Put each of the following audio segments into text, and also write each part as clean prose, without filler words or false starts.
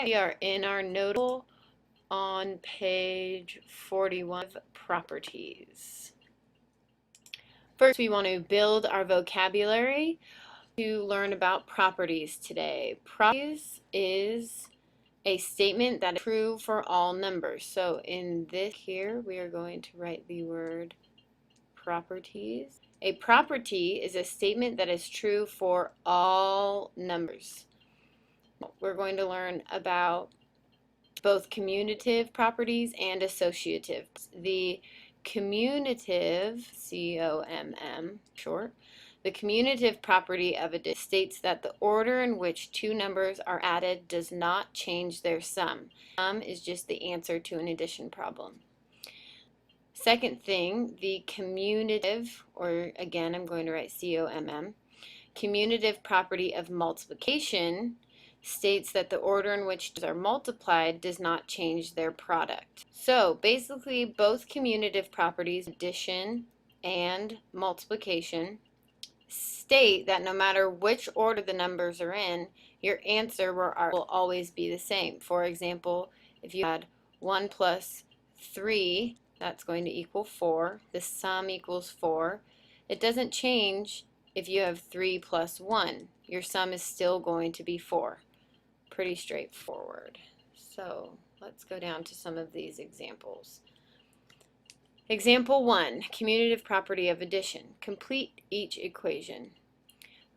Alright, we are in our notable on page 41 of properties. First, we want to build our vocabulary to learn about properties today. Properties is a statement that is true for all numbers. So in this here, we are going to write the word properties. A property is a statement that is true for all numbers. We're going to learn about both commutative properties and associative. The commutative, C-O-M-M, short, the commutative property of addition states that the order in which two numbers are added does not change their sum. Sum is just the answer to an addition problem. Second thing, the commutative, or again I'm going to write C-O-M-M, commutative property of multiplication states that the order in which are multiplied does not change their product. So basically both commutative properties, addition and multiplication, state that no matter which order the numbers are in, your answer will always be the same. For example, if you had 1 plus 3, that's going to equal 4. The sum equals 4. It doesn't change if you have 3 plus 1. Your sum is still going to be 4. Pretty straightforward. So let's go down to some of these examples. Example 1, commutative property of addition. Complete each equation.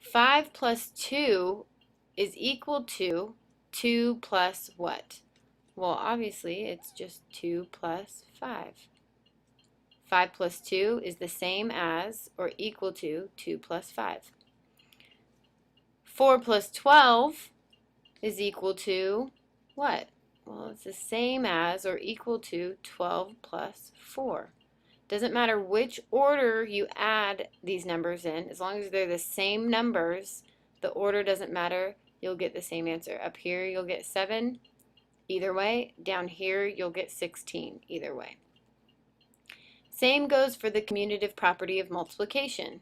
5 plus 2 is equal to 2 plus what? Well, obviously it's just 2 plus 5. 5 plus 2 is the same as or equal to 2 plus 5. 4 plus 12 is equal to what? Well, it's the same as or equal to 12 plus 4. Doesn't matter which order you add these numbers in, as long as they're the same numbers, the order doesn't matter, you'll get the same answer. Up here you'll get 7, either way. Down here you'll get 16, either way. Same goes for the commutative property of multiplication.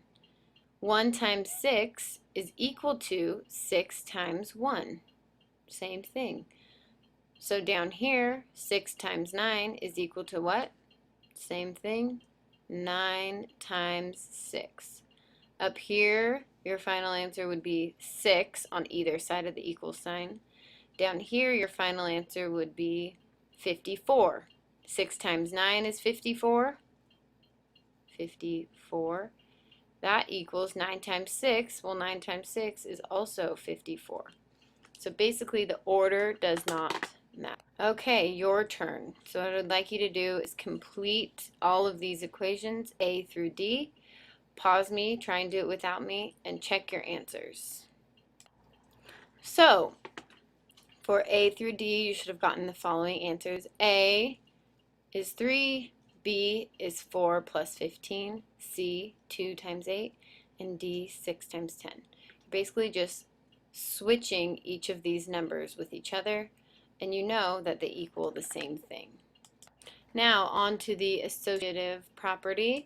1 times 6 is equal to 6 times 1. Same thing. So down here, 6 times 9 is equal to what? Same thing, 9 times 6. Up here, your final answer would be 6 on either side of the equal sign. Down here, your final answer would be 54. 6 times 9 is 54. 54. That equals 9 times 6. Well, 9 times 6 is also 54. So basically the order does not matter. Okay, your turn. So what I'd like you to do is complete all of these equations, A through D. Pause me, try and do it without me, and check your answers. So for A through D, you should have gotten the following answers. A is 3, B is 4 plus 15, C 2 times 8, and D 6 times 10. Basically just switching each of these numbers with each other, and you know that they equal the same thing. Now on to the associative property.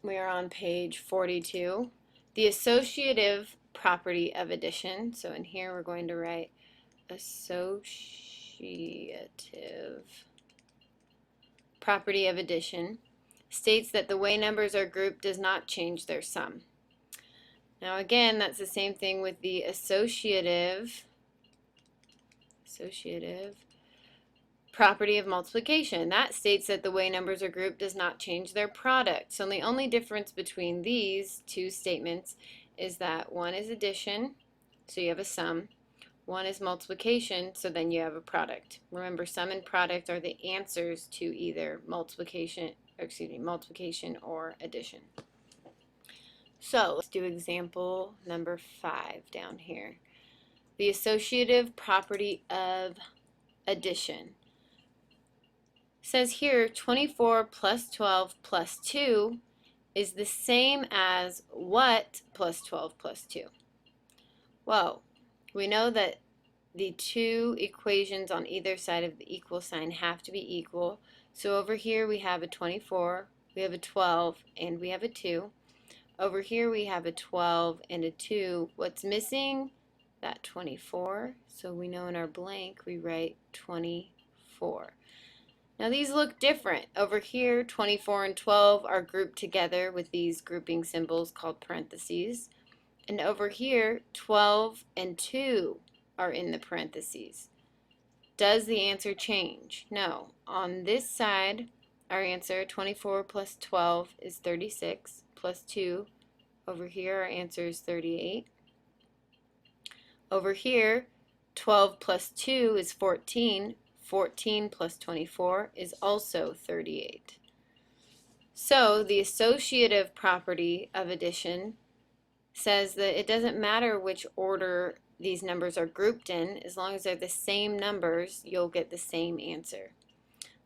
We are on page 42. The associative property of addition, so in here we're going to write associative property of addition, states that the way numbers are grouped does not change their sum. Now again, that's the same thing with the associative property of multiplication. That states that the way numbers are grouped does not change their product. So the only difference between these two statements is that one is addition, so you have a sum. One is multiplication, so then you have a product. Remember, sum and product are the answers to either multiplication or addition. So let's do example number 5 down here. The associative property of addition. Says here 24 plus 12 plus 2 is the same as what plus 12 plus 2? Well, we know that the two equations on either side of the equal sign have to be equal. So over here we have a 24, we have a 12, and we have a 2. Over here we have a 12 and a 2. What's missing that 24. So we know in our blank we write 24. Now these look different. Over here, 24 and 12 are grouped together with these grouping symbols called parentheses. And over here, 12 and 2 are in the parentheses. Does the answer change? No. On this side, our answer, 24 plus 12 is 36, plus 2. Over here, our answer is 38. Over here, 12 plus 2 is 14. 14 plus 24 is also 38. So the associative property of addition says that it doesn't matter which order these numbers are grouped in. As long as they're the same numbers, you'll get the same answer.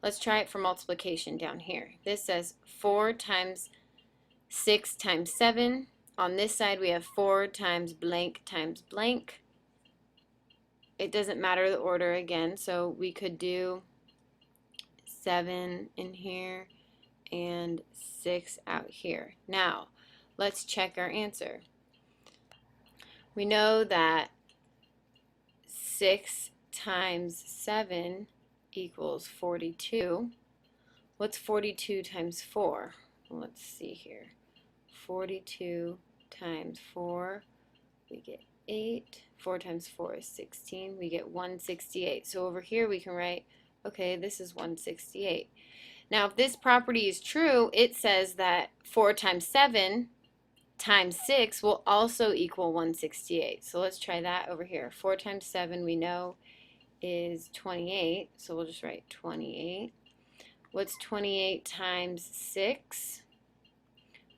Let's try it for multiplication down here. This says 4 times 6 times 7. On this side we have 4 times blank times blank. It doesn't matter the order again, so we could do 7 in here and 6 out here. Now, let's check our answer. We know that 6 times 7 equals 42. What's 42 times 4? Well, let's see here. 42 times 4, we get 8. 4 times 4 is 16. We get 168. So over here we can write, okay, this is 168. Now if this property is true, it says that 4 times 7 times 6 will also equal 168. So let's try that over here. 4 times 7 we know is 28, so we'll just write 28. What's 28 times 6?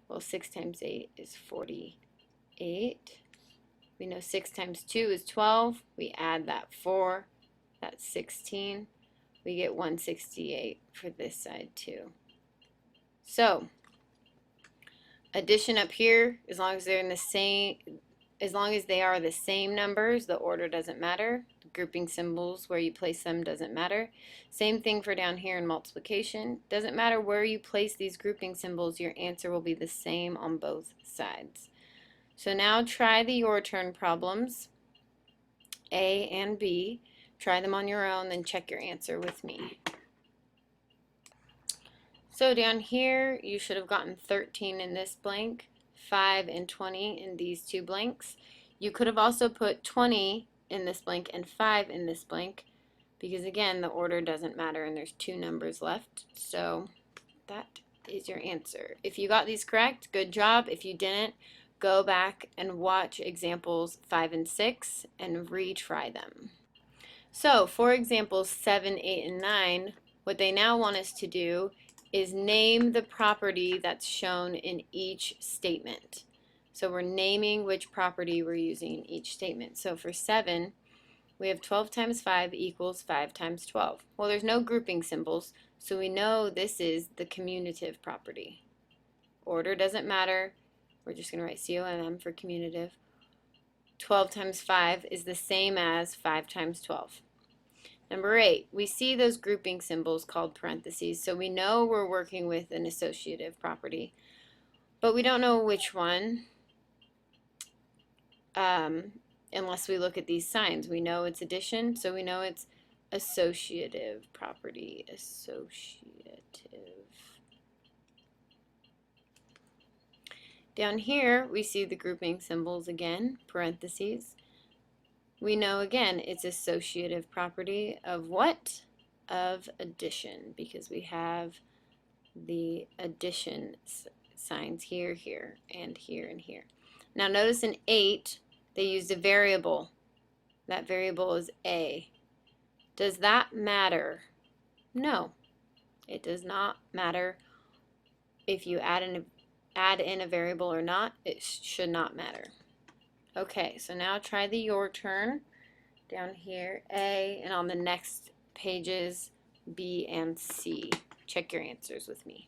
Well, 6 times 8 is 48. We know 6 times 2 is 12. We add that 4, that's 16. We get 168 for this side too. So addition up here, as long as they're in the same, as long as they are the same numbers, the order doesn't matter. The grouping symbols, where you place them, doesn't matter. Same thing for down here in multiplication. Doesn't matter where you place these grouping symbols, your answer will be the same on both sides. So now try the your turn problems, A and B. Try them on your own, then check your answer with me. So down here, you should have gotten 13 in this blank, 5 and 20 in these two blanks. You could have also put 20 in this blank and 5 in this blank, because again, the order doesn't matter and there's two numbers left. So that is your answer. If you got these correct, good job. If you didn't, go back and watch examples 5 and 6 and retry them. So for examples 7, 8, and 9, what they now want us to do is name the property that's shown in each statement. So we're naming which property we're using in each statement. So for 7, we have 12 times 5 equals 5 times 12. Well, there's no grouping symbols, so we know this is the commutative property. Order doesn't matter. We're just going to write COMM for commutative. 12 times 5 is the same as 5 times 12. Number 8, we see those grouping symbols called parentheses, so we know we're working with an associative property, but we don't know which one unless we look at these signs. We know it's addition, so we know it's associative property, associative. Down here, we see the grouping symbols again, parentheses. We know again it's associative property of what? Of addition, because we have the addition signs here, here, and here, and here. Now notice in 8, they used a variable. That variable is A. Does that matter? No, it does not matter if you add in a variable or not. It should not matter. Okay, so now try the your turn down here, A, and on the next pages, B and C. Check your answers with me.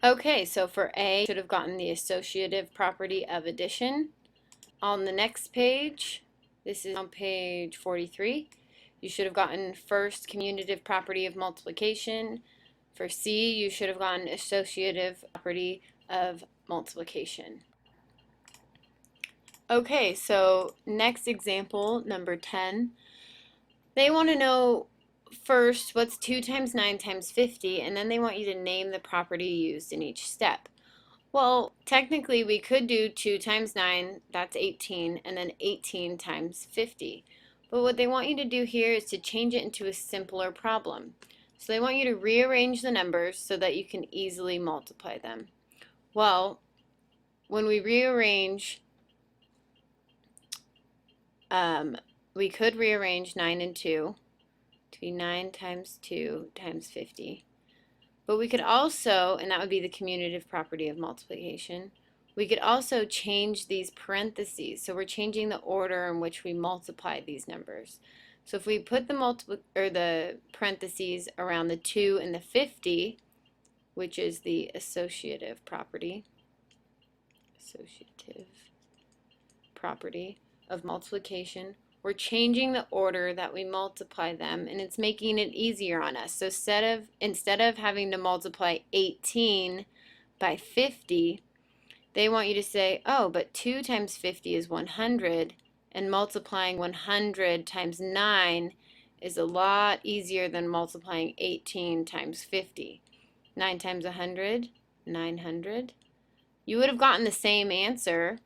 Okay, so for A, you should have gotten the associative property of addition. On the next page, this is on page 43, you should have gotten first commutative property of multiplication. For C, you should have gotten associative property of multiplication. Okay, so next example, number 10. They want to know first what's 2 times 9 times 50, and then they want you to name the property used in each step. Well, technically we could do 2 times 9, that's 18, and then 18 times 50. But what they want you to do here is to change it into a simpler problem. So they want you to rearrange the numbers so that you can easily multiply them. Well, when we rearrange, we could rearrange 9 and 2 to be 9 times 2 times 50. But we could also, and that would be the commutative property of multiplication, we could also change these parentheses. So we're changing the order in which we multiply these numbers. So if we put the parentheses around the 2 and the 50, which is the associative property of multiplication, we're changing the order that we multiply them, and it's making it easier on us. So instead of having to multiply 18 by 50, they want you to say, oh, but 2 times 50 is 100, and multiplying 100 times 9 is a lot easier than multiplying 18 times 50. 9 times 100, 900. You would have gotten the same answer,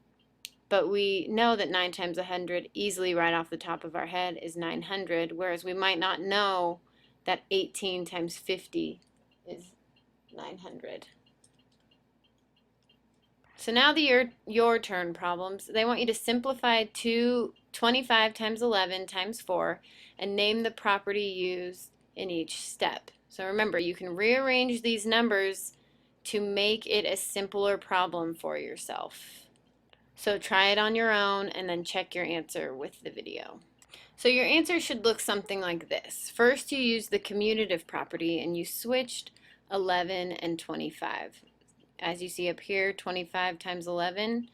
but we know that 9 times 100 easily right off the top of our head is 900, whereas we might not know that 18 times 50 is 900. So now your turn problems. They want you to simplify 25 times 11 times 4 and name the property used in each step. So remember, you can rearrange these numbers to make it a simpler problem for yourself. So try it on your own and then check your answer with the video. So your answer should look something like this. First, you used the commutative property and you switched 11 and 25. As you see up here, 25 times 11.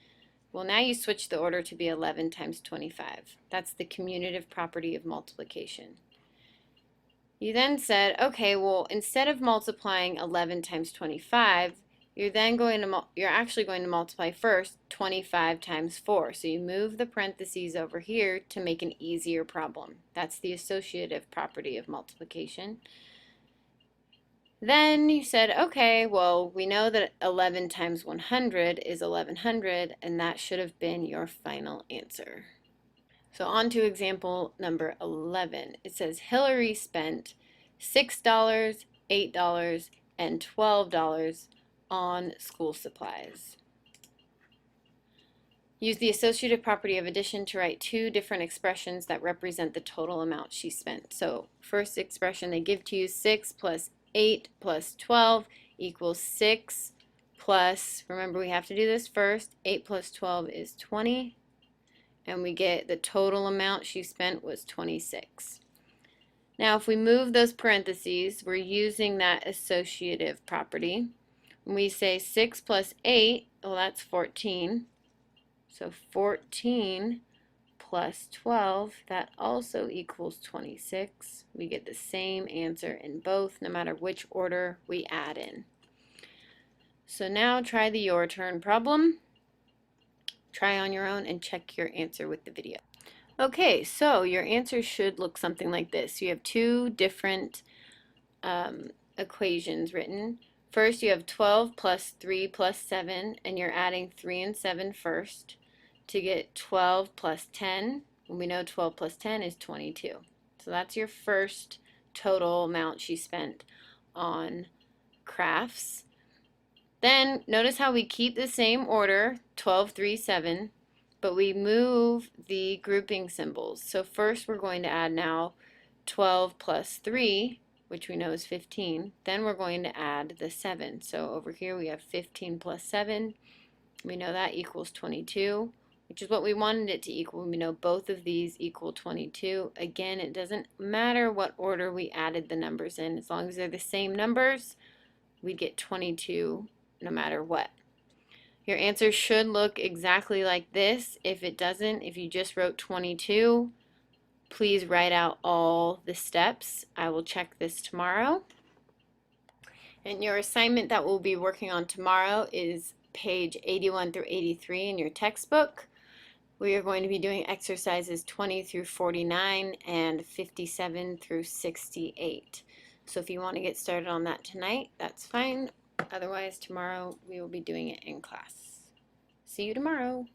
Well, now you switch the order to be 11 times 25. That's the commutative property of multiplication. You then said, okay, well, instead of multiplying 11 times 25, you're actually going to multiply first 25 times 4. So you move the parentheses over here to make an easier problem. That's the associative property of multiplication. Then you said, okay, well, we know that 11 times 100 is 1100, and that should have been your final answer. So on to example number 11. It says Hillary spent $6, $8, and $12 on school supplies. Use the associative property of addition to write two different expressions that represent the total amount she spent. So first expression they give to you, 6 plus 8 plus 12 equals 6 plus, remember we have to do this first, 8 plus 12 is 20, and we get the total amount she spent was 26. Now if we move those parentheses, we're using that associative property. When we say 6 plus 8, well, that's 14. So 14 plus 12, that also equals 26. We get the same answer in both, no matter which order we add in. So now try the your turn problem. Try on your own and check your answer with the video. Okay, so your answer should look something like this. You have two different equations written. First, you have 12 plus 3 plus 7, and you're adding 3 and 7 first to get 12 plus 10. And we know 12 plus 10 is 22. So that's your first total amount she spent on crafts. Then notice how we keep the same order, 12, 3, 7, but we move the grouping symbols. So first we're going to add now 12 plus 3, which we know is 15. Then we're going to add the 7. So over here we have 15 plus 7. We know that equals 22, which is what we wanted it to equal. We know both of these equal 22. Again, it doesn't matter what order we added the numbers in. As long as they're the same numbers, we get 22 no matter what. Your answer should look exactly like this. If it doesn't, if you just wrote 22, please write out all the steps. I will check this tomorrow. And your assignment that we'll be working on tomorrow is page 81 through 83 in your textbook. We are going to be doing exercises 20 through 49 and 57 through 68. So if you want to get started on that tonight, that's fine. Otherwise, tomorrow we will be doing it in class. See you tomorrow.